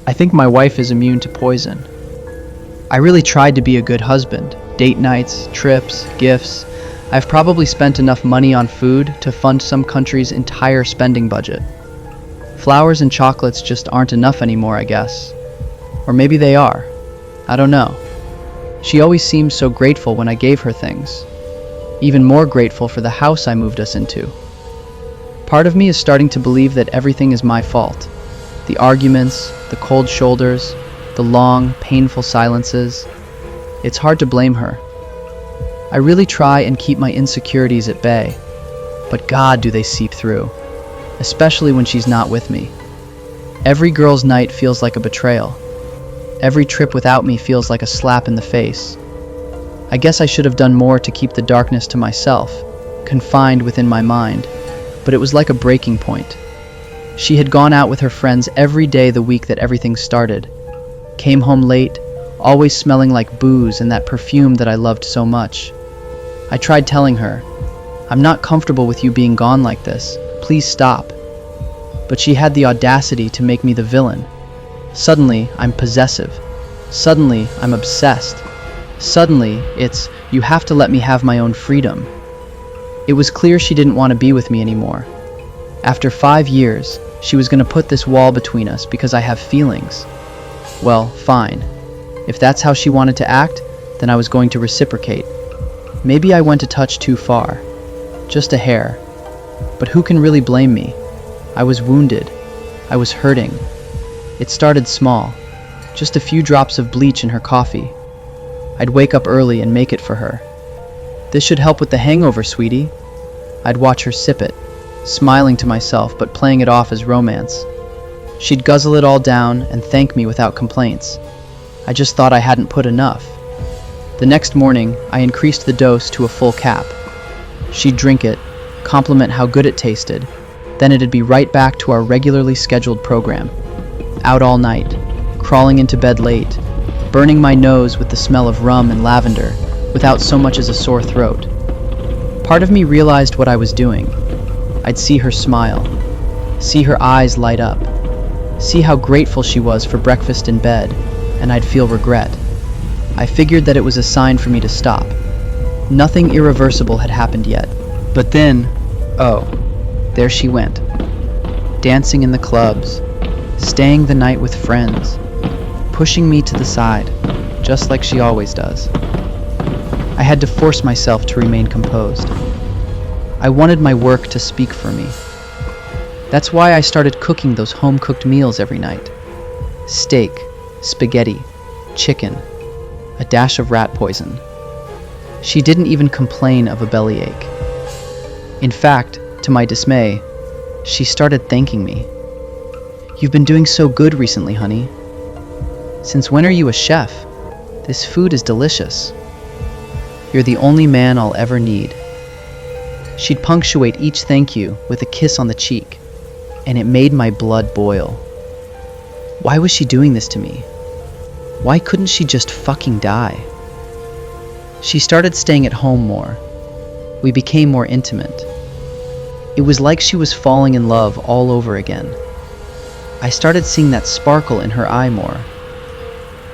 I think my wife is immune to poison. I really tried to be a good husband. Date nights, trips, gifts. I've probably spent enough money on food to fund some country's entire spending budget. Flowers and chocolates just aren't enough anymore, I guess. Or maybe they are. I don't know. She always seemed so grateful when I gave her things. Even more grateful for the house I moved us into. Part of me is starting to believe that everything is my fault. The arguments, the cold shoulders, the long, painful silences. It's hard to blame her. I really try and keep my insecurities at bay, but God, do they seep through, especially when she's not with me. Every girl's night feels like a betrayal. Every trip without me feels like a slap in the face. I guess I should have done more to keep the darkness to myself, confined within my mind, but it was like a breaking point. She had gone out with her friends every day the week that everything started, came home late, always smelling like booze and that perfume that I loved so much. I tried telling her, "I'm not comfortable with you being gone like this. Please stop." But she had the audacity to make me the villain. Suddenly, I'm possessive. Suddenly, I'm obsessed. Suddenly, it's, "You have to let me have my own freedom." It was clear she didn't want to be with me anymore. After 5 years, she was going to put this wall between us because I have feelings. Well, fine. If that's how she wanted to act, then I was going to reciprocate. Maybe I went a touch too far. Just a hair. But who can really blame me? I was wounded. I was hurting. It started small. Just a few drops of bleach in her coffee. I'd wake up early and make it for her. "This should help with the hangover, sweetie." I'd watch her sip it, smiling to myself but playing it off as romance. She'd guzzle it all down and thank me without complaints. I just thought I hadn't put enough. The next morning, I increased the dose to a full cap. She'd drink it, compliment how good it tasted, then it'd be right back to our regularly scheduled program. Out all night, crawling into bed late, burning my nose with the smell of rum and lavender, without so much as a sore throat. Part of me realized what I was doing. I'd see her smile, see her eyes light up, see how grateful she was for breakfast in bed, and I'd feel regret. I figured that it was a sign for me to stop. Nothing irreversible had happened yet. But then, oh, there she went. Dancing in the clubs, staying the night with friends, pushing me to the side, just like she always does. I had to force myself to remain composed. I wanted my work to speak for me. That's why I started cooking those home-cooked meals every night. Steak, spaghetti, chicken, a dash of rat poison. She didn't even complain of a bellyache. In fact, to my dismay, she started thanking me. "You've been doing so good recently, honey. Since when are you a chef? This food is delicious. You're the only man I'll ever need." She'd punctuate each thank you with a kiss on the cheek, and it made my blood boil. Why was she doing this to me? Why couldn't she just fucking die? She started staying at home more. We became more intimate. It was like she was falling in love all over again. I started seeing that sparkle in her eye more.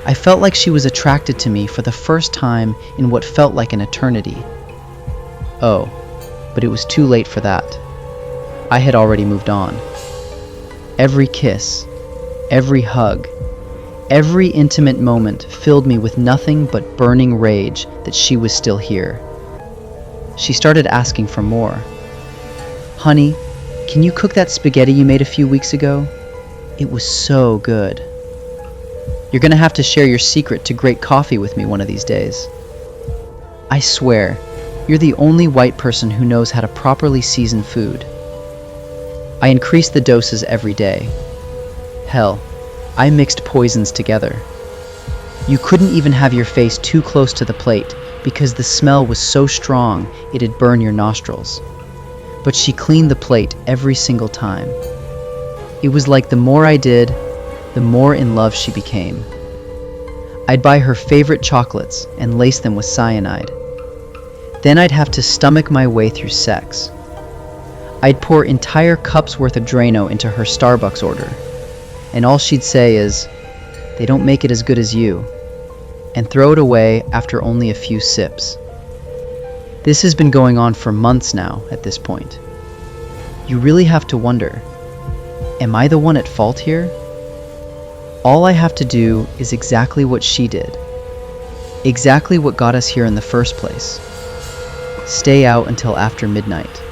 I felt like she was attracted to me for the first time in what felt like an eternity. Oh, but it was too late for that. I had already moved on. Every kiss, every hug, every intimate moment filled me with nothing but burning rage that she was still here. She started asking for more. "Honey, can you cook that spaghetti you made a few weeks ago? It was so good. You're gonna have to share your secret to great coffee with me one of these days. I swear, you're the only white person who knows how to properly season food." I increased the doses every day. Hell, I mixed poisons together. You couldn't even have your face too close to the plate because the smell was so strong it'd burn your nostrils. But she cleaned the plate every single time. It was like the more I did, the more in love she became. I'd buy her favorite chocolates and lace them with cyanide. Then I'd have to stomach my way through sex. I'd pour entire cups worth of Drano into her Starbucks order, and all she'd say is, they don't make it as good as you, and throw it away after only a few sips. This has been going on for months now at this point. You really have to wonder, am I the one at fault here? All I have to do is exactly what she did. Exactly what got us here in the first place. Stay out until after midnight.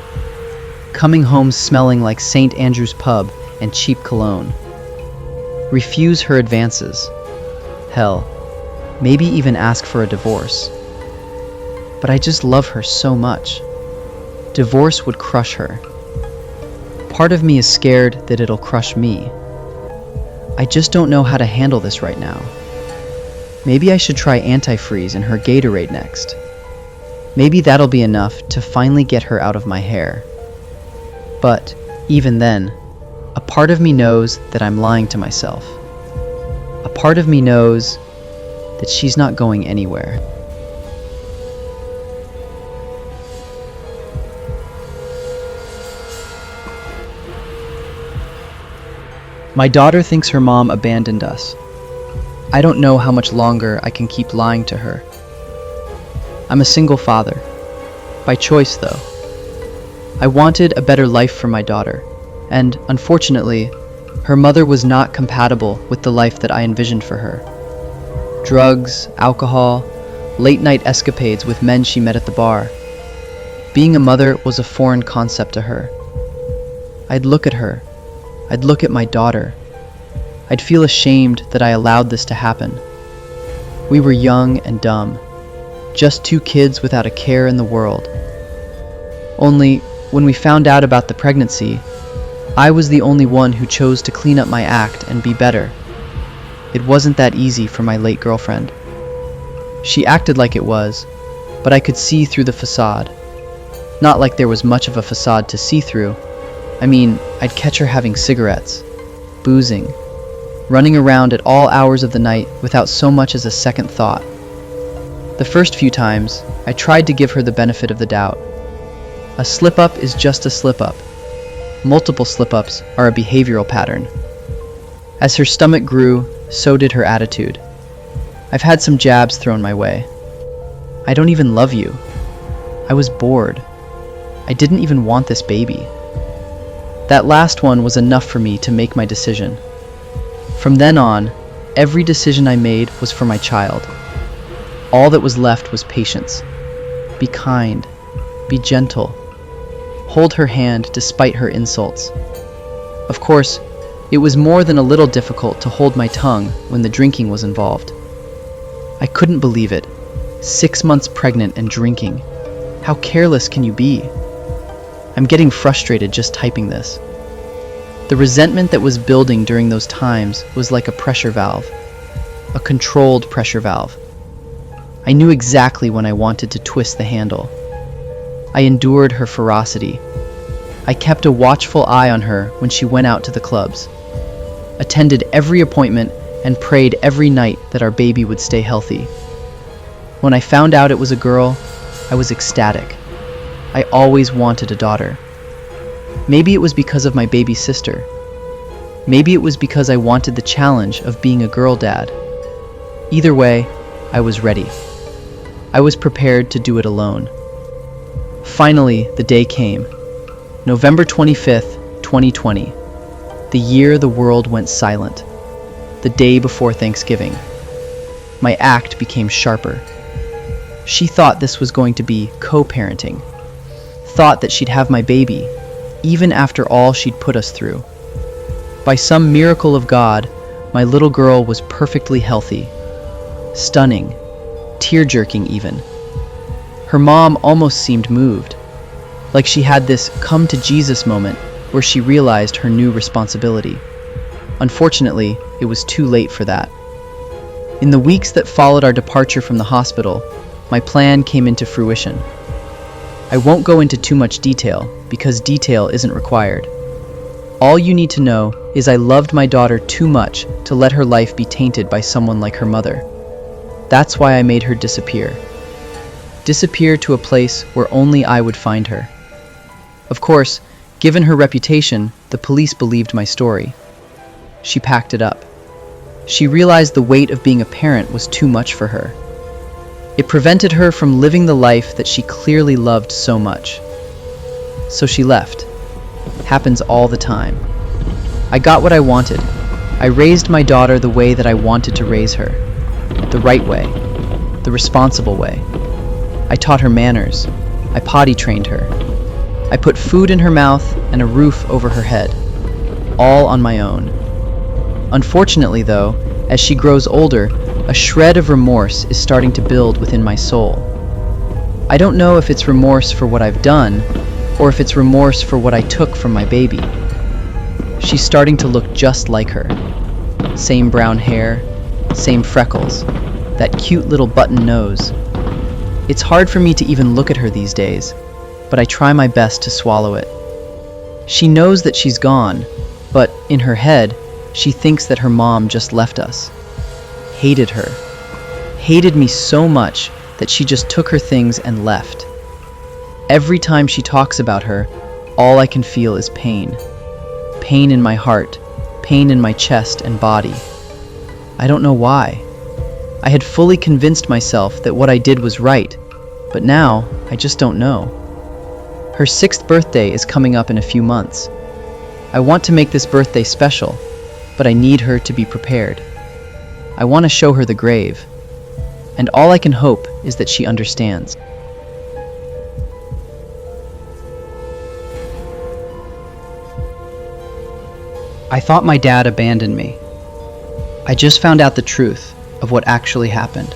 Coming home smelling like St. Andrew's Pub and cheap cologne. Refuse her advances. Hell, maybe even ask for a divorce. But I just love her so much. Divorce would crush her. Part of me is scared that it'll crush me. I just don't know how to handle this right now. Maybe I should try antifreeze in her Gatorade next. Maybe that'll be enough to finally get her out of my hair. But, even then, a part of me knows that I'm lying to myself. A part of me knows that she's not going anywhere. My daughter thinks her mom abandoned us. I don't know how much longer I can keep lying to her. I'm a single father. By choice, though. I wanted a better life for my daughter, and, unfortunately, her mother was not compatible with the life that I envisioned for her. Drugs, alcohol, late-night escapades with men she met at the bar. Being a mother was a foreign concept to her. I'd look at her. I'd look at my daughter. I'd feel ashamed that I allowed this to happen. We were young and dumb. Just two kids without a care in the world. Only, when we found out about the pregnancy, I was the only one who chose to clean up my act and be better. It wasn't that easy for my late girlfriend. She acted like it was, but I could see through the facade. Not like there was much of a facade to see through. I mean, I'd catch her having cigarettes, boozing, running around at all hours of the night without so much as a second thought. The first few times, I tried to give her the benefit of the doubt. A slip-up is just a slip-up. Multiple slip-ups are a behavioral pattern. As her stomach grew, so did her attitude. I've had some jabs thrown my way. I don't even love you. I was bored. I didn't even want this baby. That last one was enough for me to make my decision. From then on, every decision I made was for my child. All that was left was patience. Be kind. Be gentle. Hold her hand despite her insults. Of course, it was more than a little difficult to hold my tongue when the drinking was involved. I couldn't believe it. 6 months pregnant and drinking. How careless can you be? I'm getting frustrated just typing this. The resentment that was building during those times was like a pressure valve. A controlled pressure valve. I knew exactly when I wanted to twist the handle. I endured her ferocity. I kept a watchful eye on her when she went out to the clubs. Attended every appointment and prayed every night that our baby would stay healthy. When I found out it was a girl, I was ecstatic. I always wanted a daughter. Maybe it was because of my baby sister. Maybe it was because I wanted the challenge of being a girl dad. Either way, I was ready. I was prepared to do it alone. Finally, the day came. November 25th, 2020. The year the world went silent. The day before Thanksgiving. My act became sharper. She thought this was going to be co-parenting. Thought that she'd have my baby, even after all she'd put us through. By some miracle of God, my little girl was perfectly healthy. Stunning. Tear-jerking even. Her mom almost seemed moved. Like she had this come-to-Jesus moment where she realized her new responsibility. Unfortunately, it was too late for that. In the weeks that followed our departure from the hospital, my plan came into fruition. I won't go into too much detail, because detail isn't required. All you need to know is I loved my daughter too much to let her life be tainted by someone like her mother. That's why I made her disappear. Disappear to a place where only I would find her. Of course, given her reputation, the police believed my story. She packed it up. She realized the weight of being a parent was too much for her. It prevented her from living the life that she clearly loved so much. So she left. Happens all the time. I got what I wanted. I raised my daughter the way that I wanted to raise her. The right way. The responsible way. I taught her manners. I potty trained her. I put food in her mouth and a roof over her head. All on my own. Unfortunately, though, as she grows older, a shred of remorse is starting to build within my soul. I don't know if it's remorse for what I've done, or if it's remorse for what I took from my baby. She's starting to look just like her. Same brown hair, same freckles, that cute little button nose. It's hard for me to even look at her these days, but I try my best to swallow it. She knows that she's gone, but in her head, she thinks that her mom just left us. Hated her. Hated me so much that she just took her things and left. Every time she talks about her, all I can feel is pain. Pain in my heart, pain in my chest and body. I don't know why. I had fully convinced myself that what I did was right, but now I just don't know. Her 6th birthday is coming up in a few months. I want to make this birthday special, but I need her to be prepared. I want to show her the grave, and all I can hope is that she understands. I thought my dad abandoned me. I just found out the truth of what actually happened.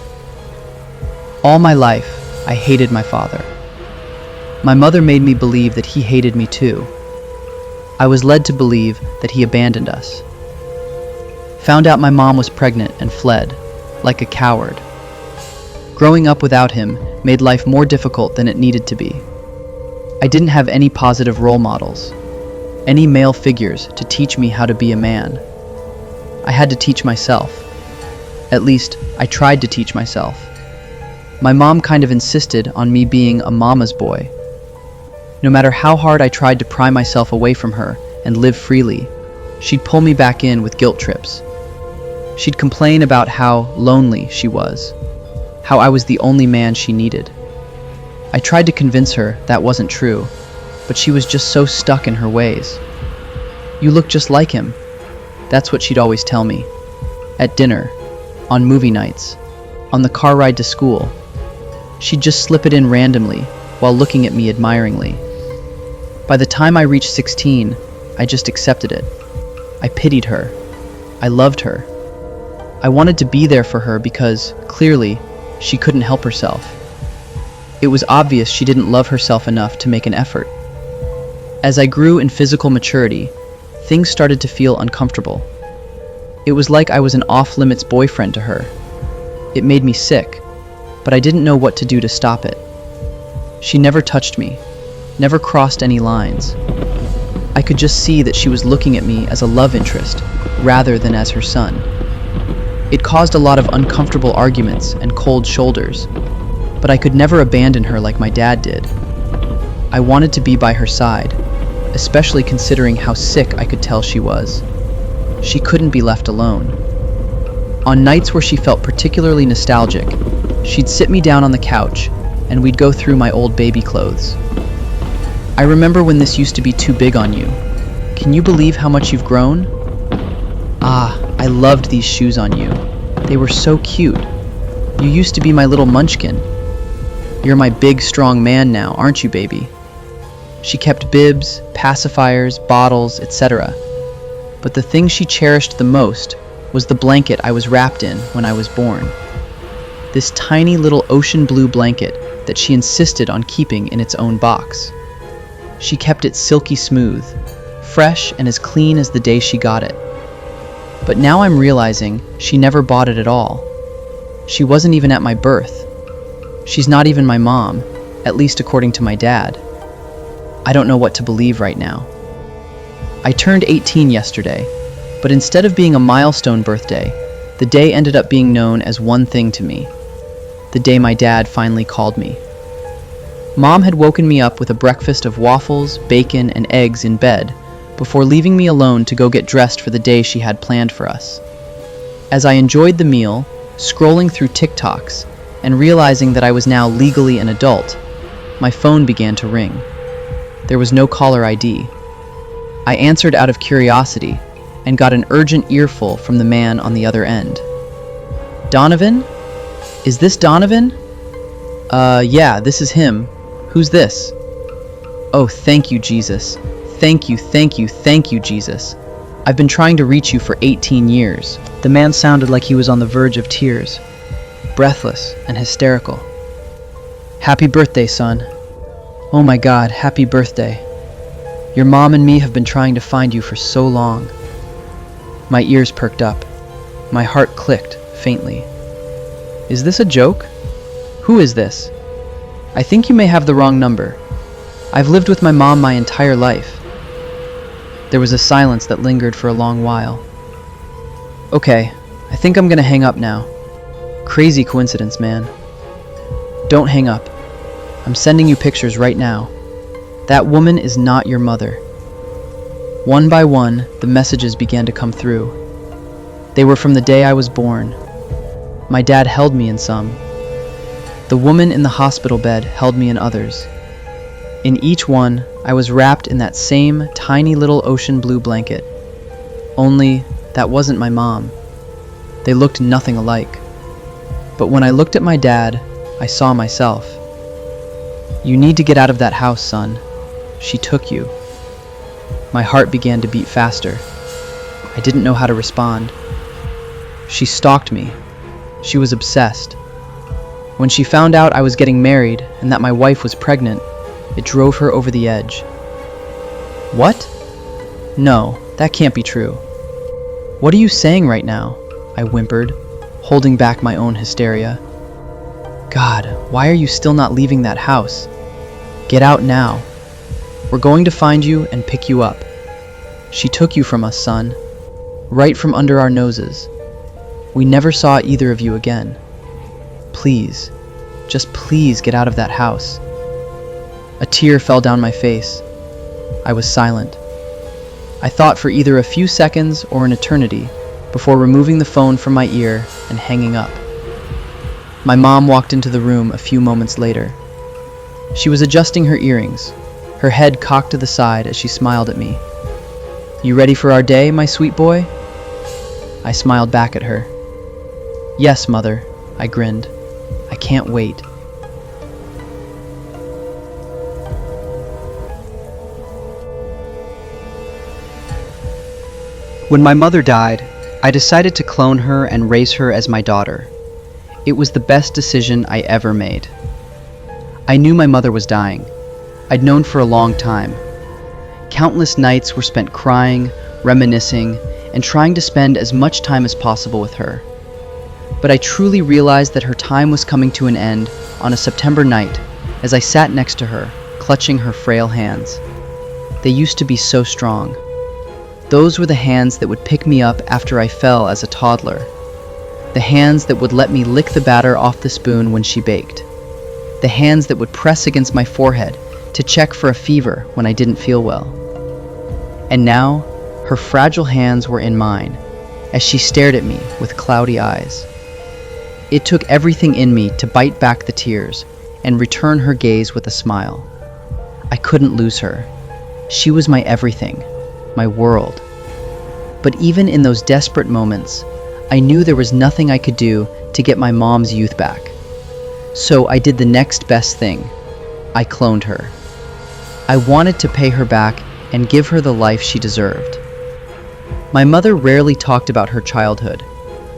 All my life, I hated my father. My mother made me believe that he hated me too. I was led to believe that he abandoned us. Found out my mom was pregnant and fled, like a coward. Growing up without him made life more difficult than it needed to be. I didn't have any positive role models, any male figures to teach me how to be a man. I had to teach myself. At least, I tried to teach myself. My mom kind of insisted on me being a mama's boy. No matter how hard I tried to pry myself away from her and live freely, she'd pull me back in with guilt trips. She'd complain about how lonely she was, how I was the only man she needed. I tried to convince her that wasn't true, but she was just so stuck in her ways. You look just like him. That's what she'd always tell me. At dinner, on movie nights, on the car ride to school. She'd just slip it in randomly while looking at me admiringly. By the time I reached 16, I just accepted it. I pitied her. I loved her. I wanted to be there for her because, clearly, she couldn't help herself. It was obvious she didn't love herself enough to make an effort. As I grew in physical maturity, things started to feel uncomfortable. It was like I was an off-limits boyfriend to her. It made me sick, but I didn't know what to do to stop it. She never touched me, never crossed any lines. I could just see that she was looking at me as a love interest, rather than as her son. It caused a lot of uncomfortable arguments and cold shoulders, but I could never abandon her like my dad did. I wanted to be by her side, especially considering how sick I could tell she was. She couldn't be left alone. On nights where she felt particularly nostalgic, she'd sit me down on the couch, and we'd go through my old baby clothes. I remember when this used to be too big on you. Can you believe how much you've grown? Ah, I loved these shoes on you. They were so cute. You used to be my little munchkin. You're my big, strong man now, aren't you, baby? She kept bibs, pacifiers, bottles, etc. But the thing she cherished the most was the blanket I was wrapped in when I was born. This tiny little ocean blue blanket that she insisted on keeping in its own box. She kept it silky smooth, fresh and as clean as the day she got it. But now I'm realizing she never bought it at all. She wasn't even at my birth. She's not even my mom, at least according to my dad. I don't know what to believe right now. I turned 18 yesterday, but instead of being a milestone birthday, the day ended up being known as one thing to me. The day my dad finally called me. Mom had woken me up with a breakfast of waffles, bacon, and eggs in bed before leaving me alone to go get dressed for the day she had planned for us. As I enjoyed the meal, scrolling through TikToks, and realizing that I was now legally an adult, my phone began to ring. There was no caller ID. I answered out of curiosity and got an urgent earful from the man on the other end. Donovan? Is this Donovan? Yeah, this is him. Who's this? Oh, thank you, Jesus. Thank you, thank you, thank you, Jesus. I've been trying to reach you for 18 years. The man sounded like he was on the verge of tears, breathless and hysterical. Happy birthday, son. Oh my God, happy birthday. Your mom and me have been trying to find you for so long. My ears perked up. My heart clicked faintly. Is this a joke? Who is this? I think you may have the wrong number. I've lived with my mom my entire life. There was a silence that lingered for a long while. Okay, I think I'm gonna hang up now. Crazy coincidence, man. Don't hang up. I'm sending you pictures right now. That woman is not your mother. One by one, the messages began to come through. They were from the day I was born. My dad held me in some. The woman in the hospital bed held me in others. In each one, I was wrapped in that same tiny little ocean blue blanket. Only, that wasn't my mom. They looked nothing alike. But when I looked at my dad, I saw myself. You need to get out of that house, son. She took you. My heart began to beat faster. I didn't know how to respond. She stalked me. She was obsessed. When she found out I was getting married and that my wife was pregnant, it drove her over the edge. What? No, that can't be true. What are you saying right now? I whimpered, holding back my own hysteria. God, why are you still not leaving that house? Get out now. We're going to find you and pick you up. She took you from us, son. Right from under our noses. We never saw either of you again. Please, just please get out of that house. A tear fell down my face. I was silent. I thought for either a few seconds or an eternity before removing the phone from my ear and hanging up. My mom walked into the room a few moments later. She was adjusting her earrings, her head cocked to the side as she smiled at me. You ready for our day, my sweet boy? I smiled back at her. Yes, Mother, I grinned. I can't wait. When my mother died, I decided to clone her and raise her as my daughter. It was the best decision I ever made. I knew my mother was dying. I'd known for a long time. Countless nights were spent crying, reminiscing, and trying to spend as much time as possible with her. But I truly realized that her time was coming to an end on a September night as I sat next to her, clutching her frail hands. They used to be so strong. Those were the hands that would pick me up after I fell as a toddler. The hands that would let me lick the batter off the spoon when she baked. The hands that would press against my forehead to check for a fever when I didn't feel well. And now, her fragile hands were in mine as she stared at me with cloudy eyes. It took everything in me to bite back the tears and return her gaze with a smile. I couldn't lose her. She was my everything, my world. But even in those desperate moments, I knew there was nothing I could do to get my mom's youth back. So I did the next best thing. I cloned her. I wanted to pay her back and give her the life she deserved. My mother rarely talked about her childhood,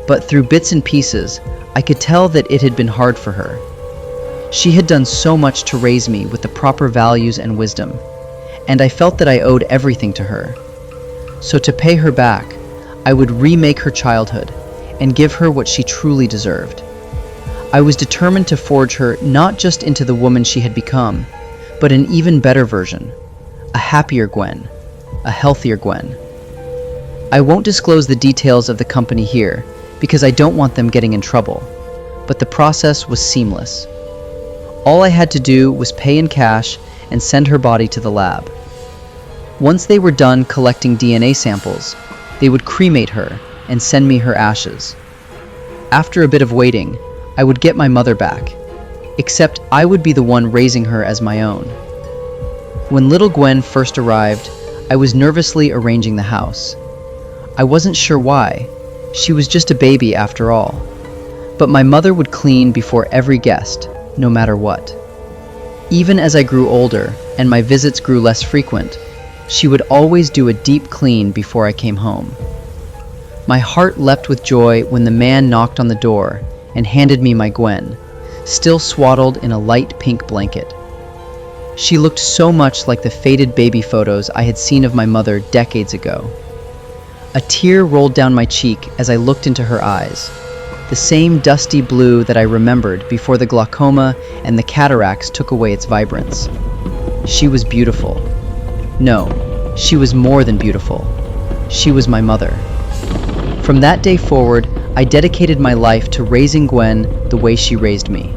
but through bits and pieces, I could tell that it had been hard for her. She had done so much to raise me with the proper values and wisdom, and I felt that I owed everything to her. So to pay her back, I would remake her childhood and give her what she truly deserved. I was determined to forge her not just into the woman she had become, but an even better version, a happier Gwen, a healthier Gwen. I won't disclose the details of the company here because I don't want them getting in trouble, but the process was seamless. All I had to do was pay in cash and send her body to the lab. Once they were done collecting DNA samples, they would cremate her and send me her ashes. After a bit of waiting, I would get my mother back, except I would be the one raising her as my own. When little Gwen first arrived, I was nervously arranging the house. I wasn't sure why. She was just a baby after all. But my mother would clean before every guest, no matter what. Even as I grew older and my visits grew less frequent, she would always do a deep clean before I came home. My heart leapt with joy when the man knocked on the door and handed me my Gwen, still swaddled in a light pink blanket. She looked so much like the faded baby photos I had seen of my mother decades ago. A tear rolled down my cheek as I looked into her eyes, the same dusty blue that I remembered before the glaucoma and the cataracts took away its vibrance. She was beautiful. No, she was more than beautiful. She was my mother. From that day forward, I dedicated my life to raising Gwen the way she raised me.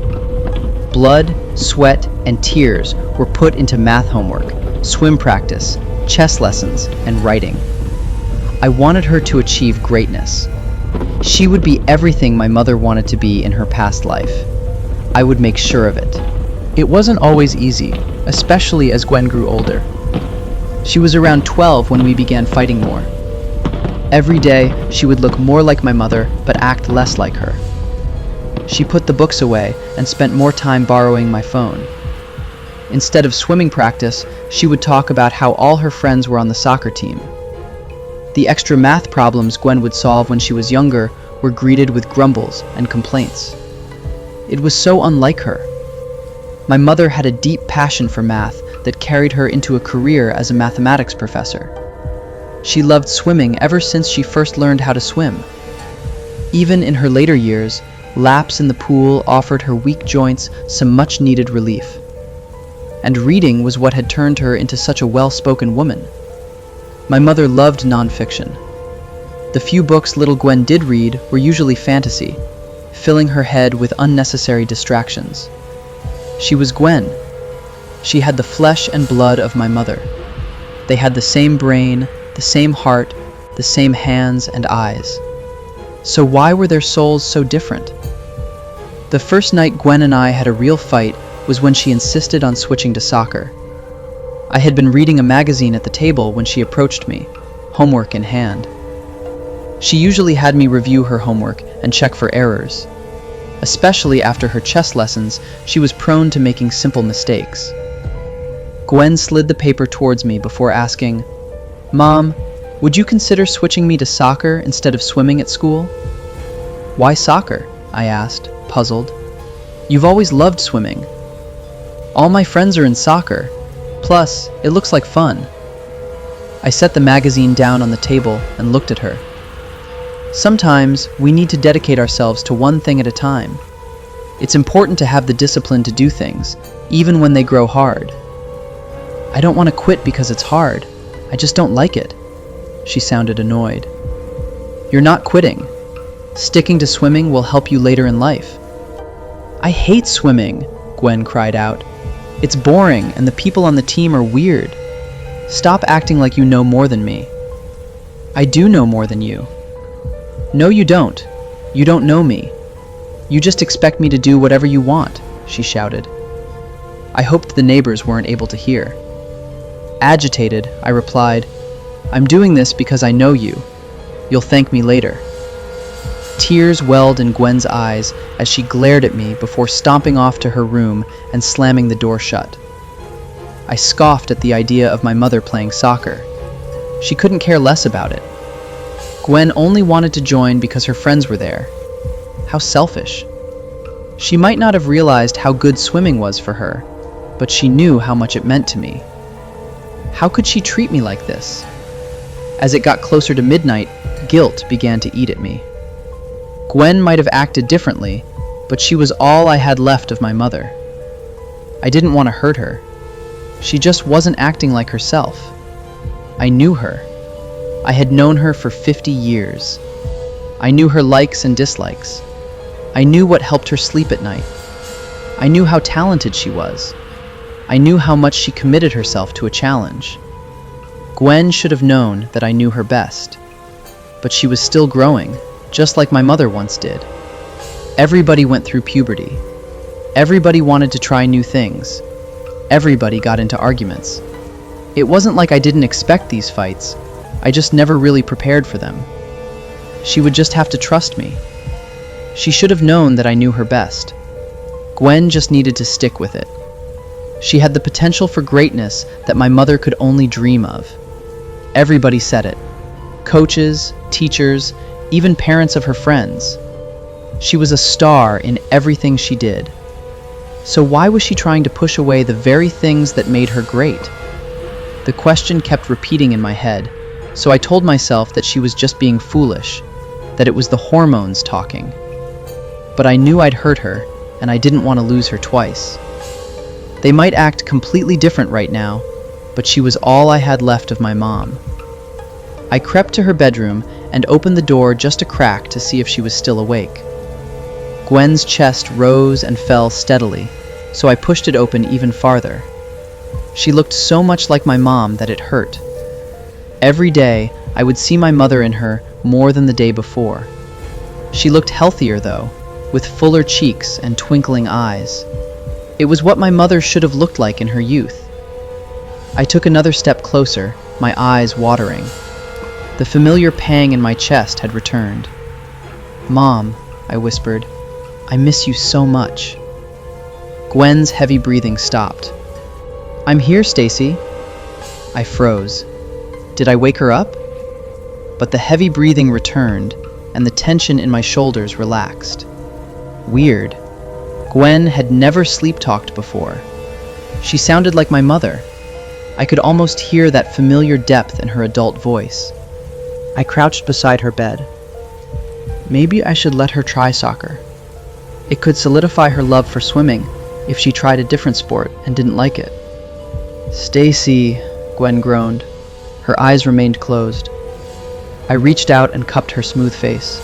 Blood, sweat, and tears were put into math homework, swim practice, chess lessons, and writing. I wanted her to achieve greatness. She would be everything my mother wanted to be in her past life. I would make sure of it. It wasn't always easy, especially as Gwen grew older. She was around 12 when we began fighting more. Every day, she would look more like my mother, but act less like her. She put the books away and spent more time borrowing my phone. Instead of swimming practice, she would talk about how all her friends were on the soccer team. The extra math problems Gwen would solve when she was younger were greeted with grumbles and complaints. It was so unlike her. My mother had a deep passion for math that carried her into a career as a mathematics professor. She loved swimming ever since she first learned how to swim. Even in her later years, laps in the pool offered her weak joints some much-needed relief. And reading was what had turned her into such a well-spoken woman. My mother loved nonfiction. The few books little Gwen did read were usually fantasy, filling her head with unnecessary distractions. She was Gwen. She had the flesh and blood of my mother. They had the same brain, the same heart, the same hands and eyes. So why were their souls so different? The first night Gwen and I had a real fight was when she insisted on switching to soccer. I had been reading a magazine at the table when she approached me, homework in hand. She usually had me review her homework and check for errors. Especially after her chess lessons, she was prone to making simple mistakes. Gwen slid the paper towards me before asking, "Mom, would you consider switching me to soccer instead of swimming at school?" "Why soccer?" I asked, puzzled. "You've always loved swimming." "All my friends are in soccer. Plus, it looks like fun." I set the magazine down on the table and looked at her. Sometimes we need to dedicate ourselves to one thing at a time. It's important to have the discipline to do things, even when they grow hard. "I don't want to quit because it's hard. I just don't like it." She sounded annoyed. "You're not quitting. Sticking to swimming will help you later in life." "I hate swimming," Gwen cried out. "It's boring and the people on the team are weird. Stop acting like you know more than me." "I do know more than you." "No, you don't. You don't know me. You just expect me to do whatever you want," she shouted. I hoped the neighbors weren't able to hear. Agitated, I replied, "I'm doing this because I know you. You'll thank me later." Tears welled in Gwen's eyes as she glared at me before stomping off to her room and slamming the door shut. I scoffed at the idea of my mother playing soccer. She couldn't care less about it. Gwen only wanted to join because her friends were there. How selfish. She might not have realized how good swimming was for her, but she knew how much it meant to me. How could she treat me like this? As it got closer to midnight, guilt began to eat at me. Gwen might have acted differently, but she was all I had left of my mother. I didn't want to hurt her. She just wasn't acting like herself. I knew her. I had known her for 50 years. I knew her likes and dislikes. I knew what helped her sleep at night. I knew how talented she was. I knew how much she committed herself to a challenge. Gwen should have known that I knew her best. but she was still growing, just like my mother once did. Everybody went through puberty. Everybody wanted to try new things. Everybody got into arguments. It wasn't like I didn't expect these fights. I just never really prepared for them. She would just have to trust me. She should have known that I knew her best. Gwen just needed to stick with it. She had the potential for greatness that my mother could only dream of. Everybody said it. Coaches, teachers, even parents of her friends. She was a star in everything she did. So why was she trying to push away the very things that made her great? The question kept repeating in my head, so I told myself that she was just being foolish, that it was the hormones talking. But I knew I'd hurt her, and I didn't want to lose her twice. They might act completely different right now, but she was all I had left of my mom. I crept to her bedroom and opened the door just a crack to see if she was still awake. Gwen's chest rose and fell steadily, so I pushed it open even farther. She looked so much like my mom that it hurt. Every day, I would see my mother in her more than the day before. She looked healthier, though, with fuller cheeks and twinkling eyes. It was what my mother should have looked like in her youth. I took another step closer, my eyes watering. The familiar pang in my chest had returned. "Mom," I whispered, "I miss you so much." Gwen's heavy breathing stopped. "I'm here, Stacy." I froze. Did I wake her up? But the heavy breathing returned, and the tension in my shoulders relaxed. Weird. Gwen had never sleep-talked before. She sounded like my mother. I could almost hear that familiar depth in her adult voice. I crouched beside her bed. Maybe I should let her try soccer. It could solidify her love for swimming if she tried a different sport and didn't like it. "Stacy," Gwen groaned. Her eyes remained closed. I reached out and cupped her smooth face.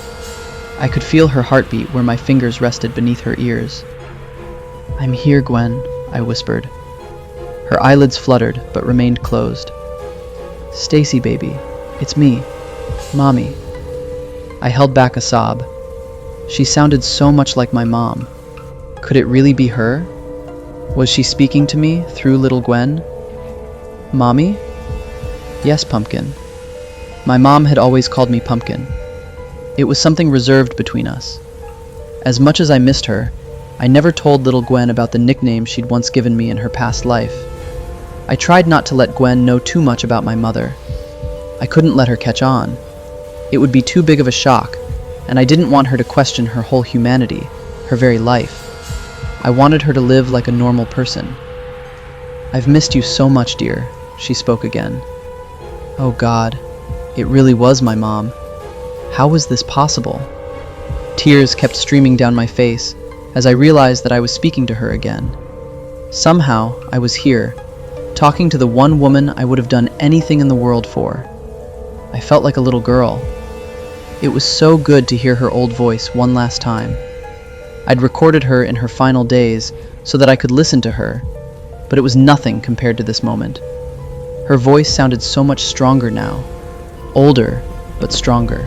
I could feel her heartbeat where my fingers rested beneath her ears. "I'm here, Gwen," I whispered. Her eyelids fluttered but remained closed. "Stacy, baby, it's me, Mommy." I held back a sob. She sounded so much like my mom. Could it really be her? Was she speaking to me through little Gwen? "Mommy?" "Yes, Pumpkin." My mom had always called me Pumpkin. It was something reserved between us. As much as I missed her, I never told little Gwen about the nickname she'd once given me in her past life. I tried not to let Gwen know too much about my mother. I couldn't let her catch on. It would be too big of a shock, and I didn't want her to question her whole humanity, her very life. I wanted her to live like a normal person. "I've missed you so much, dear," she spoke again. Oh God, it really was my mom. How was this possible? Tears kept streaming down my face as I realized that I was speaking to her again. Somehow, I was here, talking to the one woman I would have done anything in the world for. I felt like a little girl. It was so good to hear her old voice one last time. I'd recorded her in her final days so that I could listen to her, but it was nothing compared to this moment. Her voice sounded so much stronger now. Older, but stronger.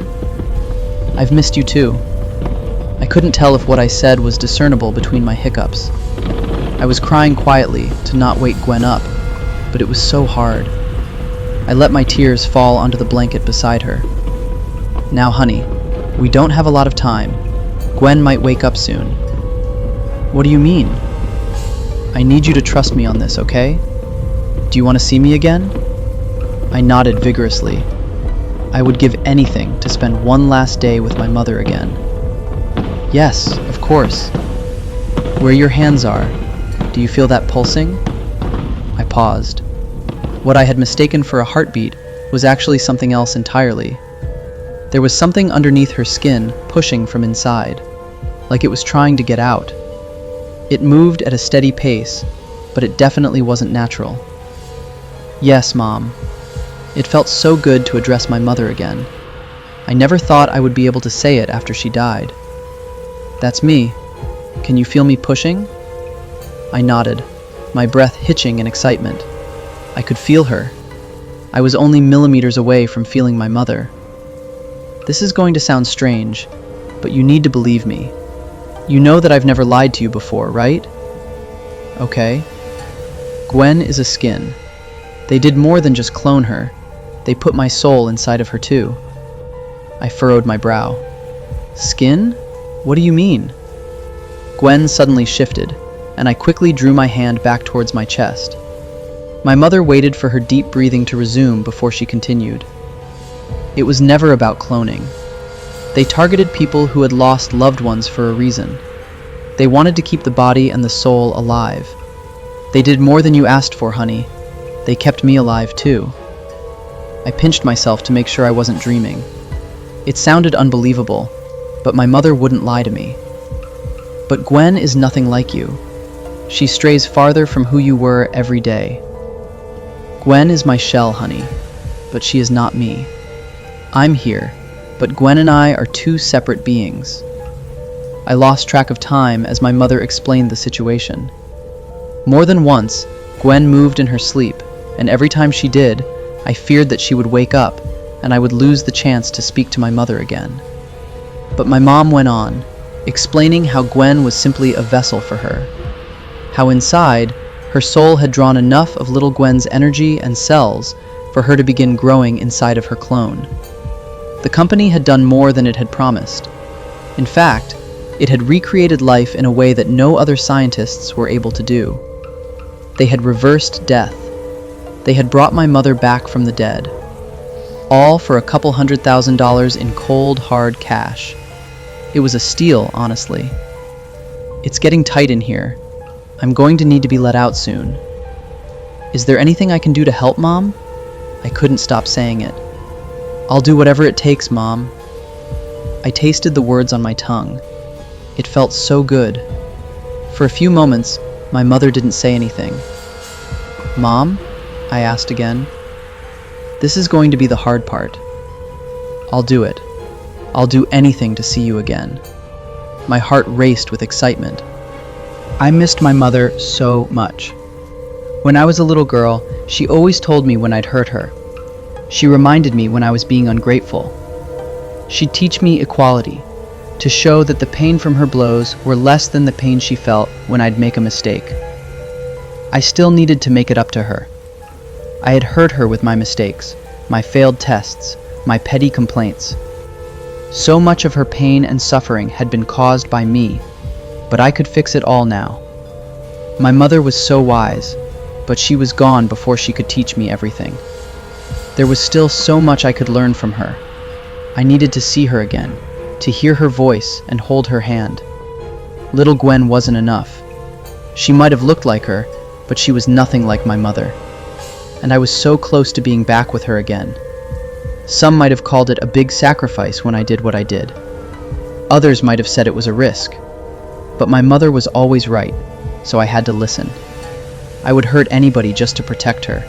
"I've missed you too." I couldn't tell if what I said was discernible between my hiccups. I was crying quietly to not wake Gwen up, but it was so hard. I let my tears fall onto the blanket beside her. "Now, honey, we don't have a lot of time. Gwen might wake up soon." "What do you mean?" "I need you to trust me on this, okay? Do you want to see me again?" I nodded vigorously. I would give anything to spend one last day with my mother again. "Yes, of course." "Where your hands are, do you feel that pulsing?" I paused. What I had mistaken for a heartbeat was actually something else entirely. There was something underneath her skin pushing from inside, like it was trying to get out. It moved at a steady pace, but it definitely wasn't natural. "Yes, Mom." It felt so good to address my mother again. I never thought I would be able to say it after she died. "That's me. Can you feel me pushing?" I nodded, my breath hitching in excitement. I could feel her. I was only millimeters away from feeling my mother. This is going to sound strange, but you need to believe me. You know that I've never lied to you before, right? Okay. Gwen is a skin. They did more than just clone her. They put my soul inside of her too. I furrowed my brow. Skin? What do you mean? Gwen suddenly shifted, and I quickly drew my hand back towards my chest. My mother waited for her deep breathing to resume before she continued. It was never about cloning. They targeted people who had lost loved ones for a reason. They wanted to keep the body and the soul alive. They did more than you asked for, honey. They kept me alive too. I pinched myself to make sure I wasn't dreaming. It sounded unbelievable, but my mother wouldn't lie to me. But Gwen is nothing like you. She strays farther from who you were every day. Gwen is my shell, honey, but she is not me. I'm here, but Gwen and I are two separate beings. I lost track of time as my mother explained the situation. More than once, Gwen moved in her sleep, and every time she did, I feared that she would wake up and I would lose the chance to speak to my mother again. But my mom went on, explaining how Gwen was simply a vessel for her. How inside, her soul had drawn enough of little Gwen's energy and cells for her to begin growing inside of her clone. The company had done more than it had promised. In fact, it had recreated life in a way that no other scientists were able to do. They had reversed death. They had brought my mother back from the dead. All for a couple $100,000 in cold, hard cash. It was a steal, honestly. It's getting tight in here. I'm going to need to be let out soon. Is there anything I can do to help, Mom? I couldn't stop saying it. I'll do whatever it takes, Mom. I tasted the words on my tongue. It felt so good. For a few moments, my mother didn't say anything. Mom? I asked again. This is going to be the hard part. I'll do it. I'll do anything to see you again. My heart raced with excitement. I missed my mother so much. When I was a little girl, she always told me when I'd hurt her. She reminded me when I was being ungrateful. She'd teach me equality, to show that the pain from her blows were less than the pain she felt when I'd make a mistake. I still needed to make it up to her. I had hurt her with my mistakes, my failed tests, my petty complaints. So much of her pain and suffering had been caused by me, but I could fix it all now. My mother was so wise, but she was gone before she could teach me everything. There was still so much I could learn from her. I needed to see her again, to hear her voice and hold her hand. Little Gwen wasn't enough. She might have looked like her, but she was nothing like my mother. And I was so close to being back with her again. Some might have called it a big sacrifice when I did what I did. Others might have said it was a risk. But my mother was always right, so I had to listen. I would hurt anybody just to protect her.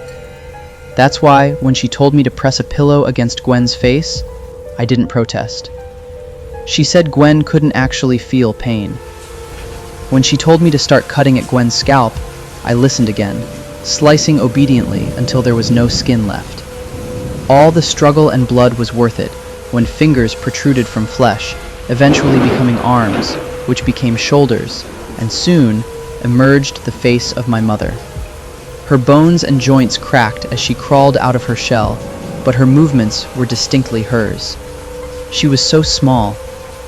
That's why, when she told me to press a pillow against Gwen's face, I didn't protest. She said Gwen couldn't actually feel pain. When she told me to start cutting at Gwen's scalp, I listened again, slicing obediently until there was no skin left. All the struggle and blood was worth it when fingers protruded from flesh, eventually becoming arms, which became shoulders, and soon emerged the face of my mother. Her bones and joints cracked as she crawled out of her shell, but her movements were distinctly hers. She was so small,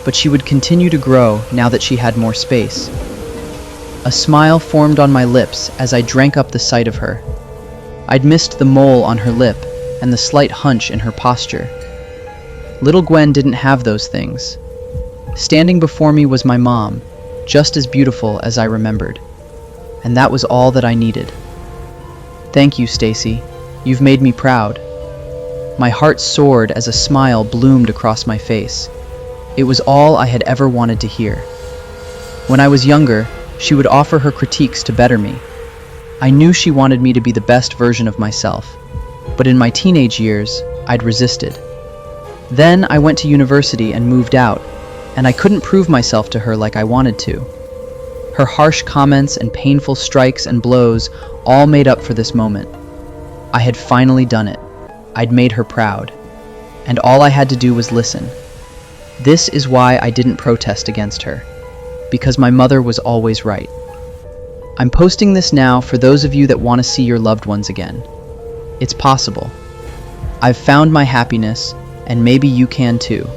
but she would continue to grow now that she had more space. A smile formed on my lips as I drank up the sight of her. I'd missed the mole on her lip and the slight hunch in her posture. Little Gwen didn't have those things. Standing before me was my mom, just as beautiful as I remembered. And that was all that I needed. Thank you, Stacy. You've made me proud. My heart soared as a smile bloomed across my face. It was all I had ever wanted to hear. When I was younger, she would offer her critiques to better me. I knew she wanted me to be the best version of myself, but in my teenage years, I'd resisted. Then I went to university and moved out, and I couldn't prove myself to her like I wanted to. Her harsh comments and painful strikes and blows all made up for this moment. I had finally done it. I'd made her proud. and all I had to do was listen. This is why I didn't protest against her, because my mother was always right. I'm posting this now for those of you that want to see your loved ones again. It's possible. I've found my happiness, and maybe you can too.